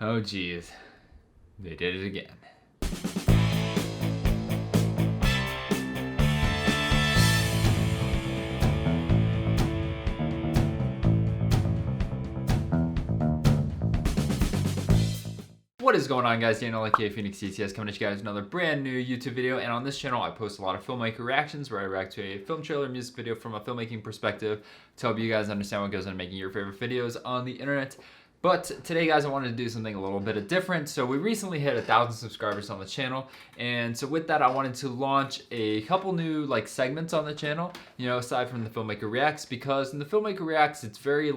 Oh geez, they did it again. What is going on, guys? Daniel aka Phoenix DTS coming at you guys with another brand new YouTube video. And on this channel I post a lot of filmmaker reactions where I react to a film trailer music video from a filmmaking perspective to help you guys understand what goes into making your favorite videos on the internet. But today, guys, I wanted to do something a little bit different. So we recently hit 1,000 subscribers on the channel, and so with that I wanted to launch a couple new segments on the channel, aside from the Filmmaker Reacts, because in the Filmmaker Reacts it's very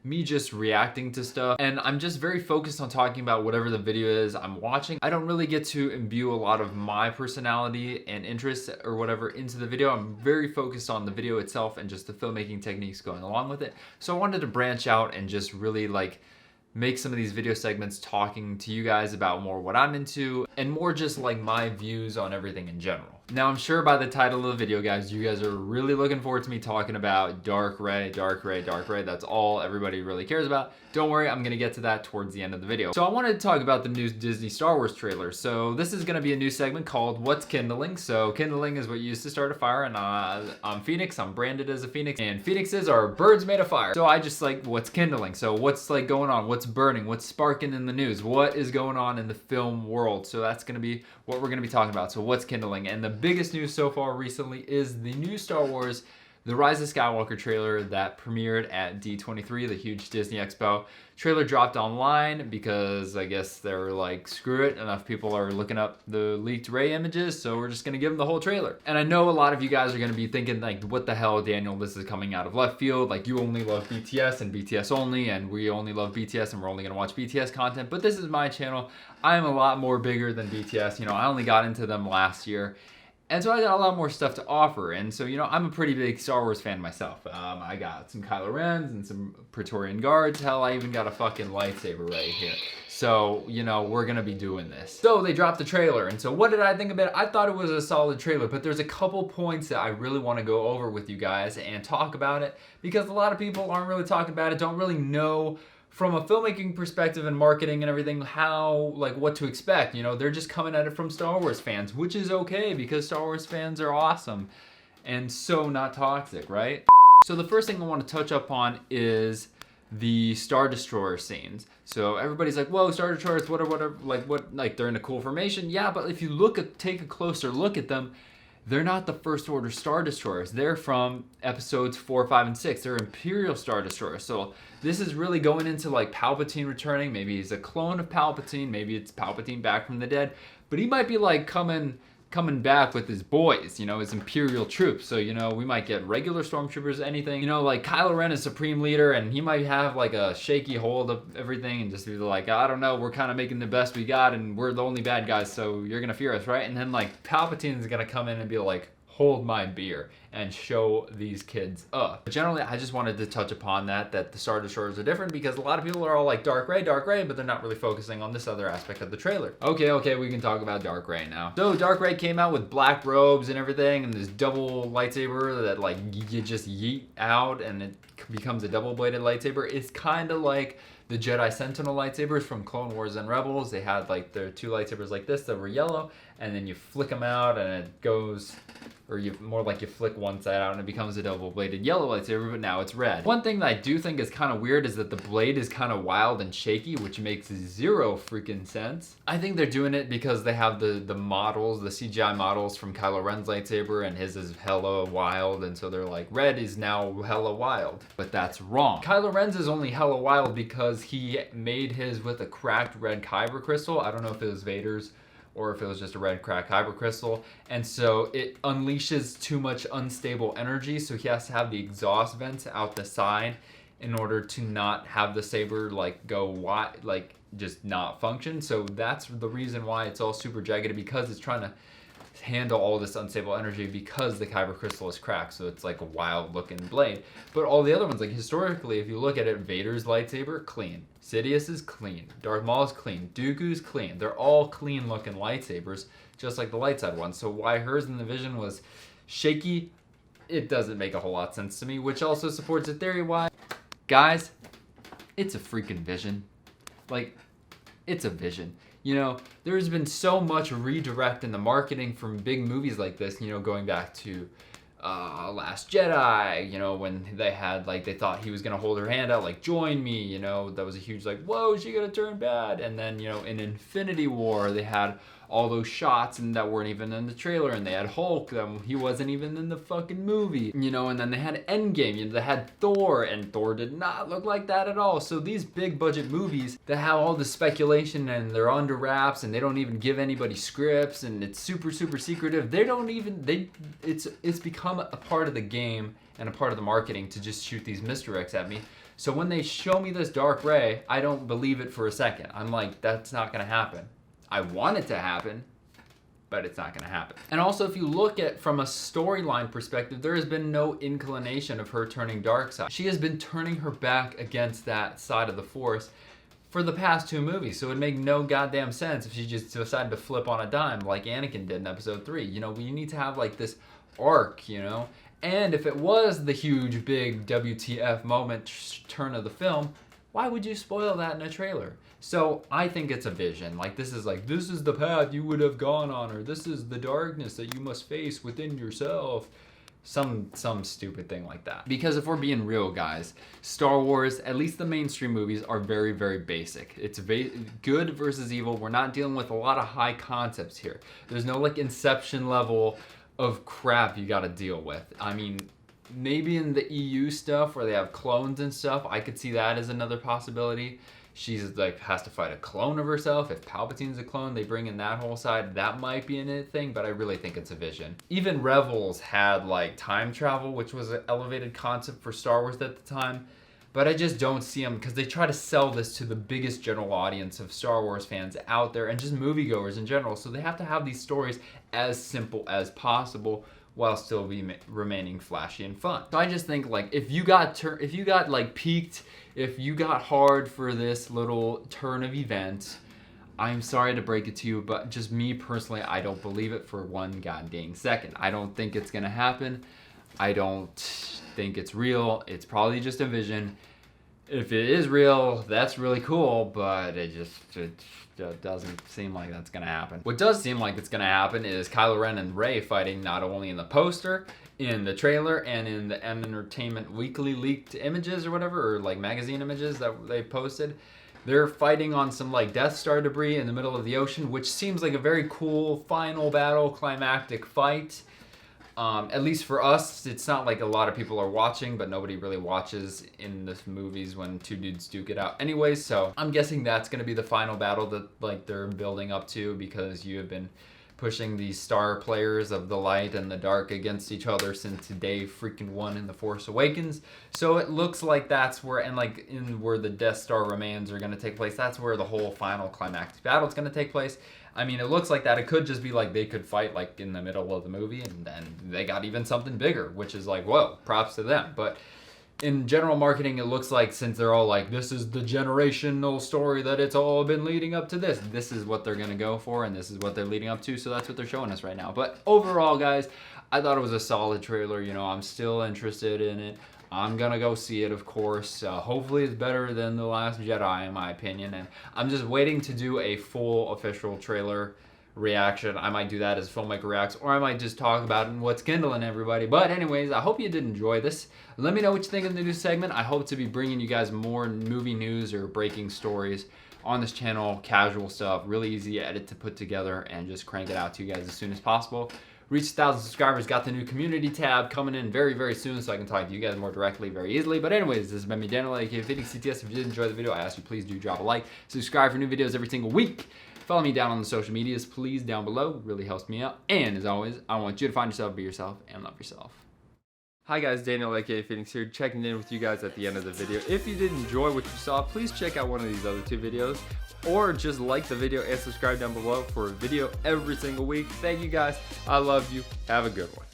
me just reacting to stuff, and I'm just very focused on talking about whatever the video is I'm watching. I don't really get to imbue a lot of my personality and interests or whatever into the video. I'm very focused on the video itself and just the filmmaking techniques going along with it. So I wanted to branch out and just really make some of these video segments talking to you guys about more what I'm into and more just my views on everything in general. Now, I'm sure by the title of the video, guys, you guys are really looking forward to me talking about Dark Ray, Dark Ray, Dark Ray. That's all everybody really cares about. Don't worry, I'm gonna get to that towards the end of the video. So I wanted to talk about the new Disney Star Wars trailer. So this is gonna be a new segment called What's Kindling? So kindling is what you use to start a fire, and I'm Phoenix. I'm branded as a Phoenix, and Phoenixes are birds made of fire. So I just what's kindling? So what's going on? What's burning? What's sparking in the news? What is going on in the film world? So that's gonna be what we're gonna be talking about. So what's kindling? And the biggest news so far recently is the new Star Wars The Rise of Skywalker trailer that premiered at D23, the huge Disney Expo. Trailer dropped online because I guess they were screw it, enough people are looking up the leaked Rey images, so we're just gonna give them the whole trailer. And I know a lot of you guys are gonna be thinking what the hell, Daniel, this is coming out of left field. You only love BTS and BTS only, and we only love BTS and we're only gonna watch BTS content. But this is my channel. I am a lot more bigger than BTS. I only got into them last year. And so I got a lot more stuff to offer. And so, I'm a pretty big Star Wars fan myself. I got some Kylo Rens and some Praetorian Guards. Hell, I even got a fucking lightsaber right here. So, we're gonna be doing this. So they dropped the trailer. And so what did I think of it? I thought it was a solid trailer, but there's a couple points that I really want to go over with you guys and talk about it, because a lot of people aren't really talking about it, don't really know from a filmmaking perspective and marketing and everything, how, what to expect. They're just coming at it from Star Wars fans, which is okay because Star Wars fans are awesome and so not toxic, right? So the first thing I want to touch up on is the Star Destroyer scenes. So everybody's like, whoa, Star Destroyers, whatever, they're in a cool formation. Yeah, but if you take a closer look at them, they're not the First Order Star Destroyers. They're from episodes 4, 5, and 6. They're Imperial Star Destroyers. So this is really going into Palpatine returning. Maybe he's a clone of Palpatine. Maybe it's Palpatine back from the dead. But he might be coming back with his boys, his Imperial troops. So, we might get regular stormtroopers, anything. Kylo Ren is Supreme Leader, and he might have a shaky hold of everything and just be I don't know, we're kind of making the best we got and we're the only bad guys, so you're gonna fear us, right? And then Palpatine's gonna come in and be hold my beer and show these kids up. But generally, I just wanted to touch upon that the Star Destroyers are different, because a lot of people are all Dark Ray, but they're not really focusing on this other aspect of the trailer. Okay, we can talk about Dark Ray now. So Dark Ray came out with black robes and everything, and this double lightsaber that you just yeet out and it becomes a double-bladed lightsaber. It's kind of like the Jedi Sentinel lightsabers from Clone Wars and Rebels. They had their two lightsabers like this that were yellow, and then you flick them out and it goes, or you flick one side out and it becomes a double-bladed yellow lightsaber, but now it's red. One thing that I do think is kind of weird is that the blade is kind of wild and shaky, which makes zero freaking sense. I think they're doing it because they have the models, the CGI models from Kylo Ren's lightsaber, and his is hella wild, and so they're red is now hella wild. But that's wrong. Kylo Ren's is only hella wild because he made his with a cracked red kyber crystal. I don't know if it was Vader's or if it was just a red cracked kyber crystal, and so it unleashes too much unstable energy, so he has to have the exhaust vents out the side in order to not have the saber go wide, just not function. So that's the reason why it's all super jagged, because it's trying to handle all this unstable energy because the kyber crystal is cracked, so it's a wild looking blade. But all the other ones, historically, if you look at it, Vader's lightsaber, clean. Sidious is clean. Darth Maul is clean. Dooku's clean. They're all clean looking lightsabers, just like the light side ones. So why hers in the Vision was shaky, it doesn't make a whole lot of sense to me, which also supports a theory why, guys, it's a freaking Vision. It's a vision. You know, there's been so much redirect in the marketing from big movies like this, you know, going back to Last Jedi, you know, when they had, like, they thought he was gonna hold her hand out, like, join me, you know, that was a huge, like, whoa, is she gonna turn bad? And then, you know, in Infinity War, they had all those shots and that weren't even in the trailer, and they had Hulk, he wasn't even in the fucking movie, you know, and then they had Endgame, you know, they had Thor, and Thor did not look like that at all. So these big budget movies that have all the speculation and they're under wraps and they don't even give anybody scripts and it's super secretive, it's become a part of the game and a part of the marketing to just shoot these misdirects at me. So when they show me this dark Rey, I don't believe it for a second. I'm like, that's not gonna happen. I want it to happen, but it's not gonna happen. And also, if you look at from a storyline perspective, there has been no inclination of her turning dark side. She has been turning her back against that side of the Force for the past 2 movies, so it would make no goddamn sense if she just decided to flip on a dime like Anakin did in episode 3. You know, we need to have like this arc, you know? And if it was the huge, big WTF moment turn of the film, why would you spoil that in a trailer? So I think it's a vision. Like, this is the path you would have gone on, or this is the darkness that you must face within yourself. Some stupid thing like that. Because if we're being real, guys, Star Wars, at least the mainstream movies, are very basic. It's good versus evil. We're not dealing with a lot of high concepts here. There's no like Inception level of crap you gotta deal with. I mean, maybe in the EU stuff where they have clones and stuff, I could see that as another possibility. She's like has to fight a clone of herself. If Palpatine's a clone, they bring in that whole side. That might be a thing, but I really think it's a vision. Even Rebels had like time travel, which was an elevated concept for Star Wars at the time. But I just don't see them, because they try to sell this to the biggest general audience of Star Wars fans out there and just moviegoers in general. So they have to have these stories as simple as possible while still remaining flashy and fun. So I just think, like, if you got like peaked, if you got hard for this little turn of events, I'm sorry to break it to you, but just me personally, I don't believe it for one goddamn second. I don't think it's gonna happen. I don't think it's real. It's probably just a vision. If it is real, that's really cool, but it doesn't seem like that's gonna happen. What does seem like it's gonna happen is Kylo Ren and Rey fighting, not only in the poster, in the trailer, and in the Entertainment Weekly leaked images or whatever, or like magazine images that they posted. They're fighting on some like Death Star debris in the middle of the ocean, which seems like a very cool final battle, climactic fight. At least for us, it's not like a lot of people are watching, but nobody really watches in the movies when 2 dudes duke it out anyways. So I'm guessing that's going to be the final battle that like they're building up to, because you have been pushing these star players of the light and the dark against each other since day freaking 1 in The Force Awakens. So it looks like that's where, and like in where the Death Star remains are going to take place, that's where the whole final climactic battle is going to take place. I mean, it looks like that. It could just be like they could fight like in the middle of the movie, and then they got even something bigger, which is like, whoa, props to them. But in general marketing, it looks like, since they're all like, this is the generational story that it's all been leading up to this is what they're gonna go for, and this is what they're leading up to, so that's what they're showing us right now. But overall, guys, I thought it was a solid trailer. You know, I'm still interested in it. I'm gonna go see it, of course. Hopefully it's better than The Last Jedi, in my opinion, and I'm just waiting to do a full official trailer reaction. I might do that as Filmmaker Reacts, or I might just talk about it and what's kindling everybody. But anyways, I hope you did enjoy this. Let me know what you think of the new segment. I hope to be bringing you guys more movie news or breaking stories on this channel, casual stuff, really easy edit to put together, and just crank it out to you guys as soon as possible. Reached 1,000 subscribers, got the new community tab coming in very soon, so I can talk to you guys more directly very easily. But anyways, this has been me, Daniel, aka Phoenix DTS. If you did enjoy the video, I ask you please do drop a like, subscribe for new videos every single week. Follow me down on the social medias, please, down below. Really helps me out. And as always, I want you to find yourself, be yourself, and love yourself. Hi guys, Daniel aka Phoenix here, checking in with you guys at the end of the video. If you did enjoy what you saw, please check out one of these other 2 videos, or just like the video and subscribe down below for a video every single week. Thank you guys. I love you. Have a good one.